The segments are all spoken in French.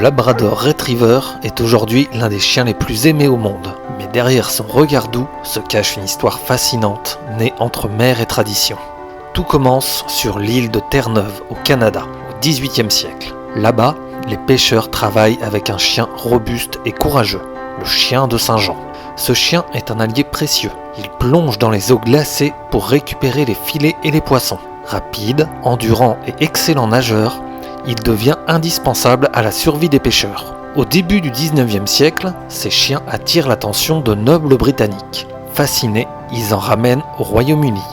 Labrador Retriever est aujourd'hui l'un des chiens les plus aimés au monde. Mais derrière son regard doux se cache une histoire fascinante, née entre mère et tradition. Tout commence sur l'île de Terre-Neuve, au Canada, au XVIIIe siècle. Là-bas, les pêcheurs travaillent avec un chien robuste et courageux, le chien de Saint-Jean. Ce chien est un allié précieux. Il plonge dans les eaux glacées pour récupérer les filets et les poissons. Rapide, endurant et excellent nageur, il devient indispensable à la survie des pêcheurs. Au début du 19e siècle, ces chiens attirent l'attention de nobles britanniques. Fascinés, ils en ramènent au Royaume-Uni.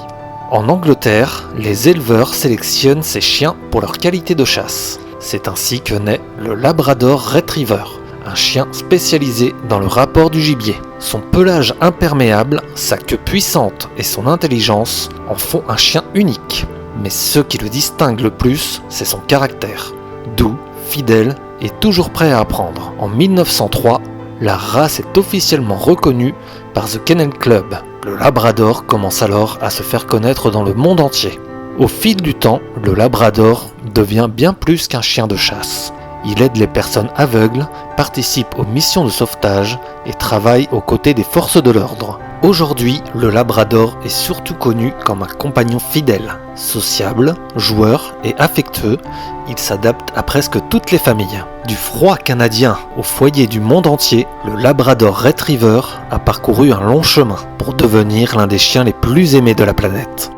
En Angleterre, les éleveurs sélectionnent ces chiens pour leur qualité de chasse. C'est ainsi que naît le Labrador Retriever, un chien spécialisé dans le rapport du gibier. Son pelage imperméable, sa queue puissante et son intelligence en font un chien unique. Mais ce qui le distingue le plus, c'est son caractère. Doux, fidèle et toujours prêt à apprendre. En 1903, la race est officiellement reconnue par The Kennel Club. Le Labrador commence alors à se faire connaître dans le monde entier. Au fil du temps, le Labrador devient bien plus qu'un chien de chasse. Il aide les personnes aveugles, participe aux missions de sauvetage et travaille aux côtés des forces de l'ordre. Aujourd'hui, le Labrador est surtout connu comme un compagnon fidèle. Sociable, joueur et affectueux, il s'adapte à presque toutes les familles. Du froid canadien au foyer du monde entier, le Labrador Retriever a parcouru un long chemin pour devenir l'un des chiens les plus aimés de la planète.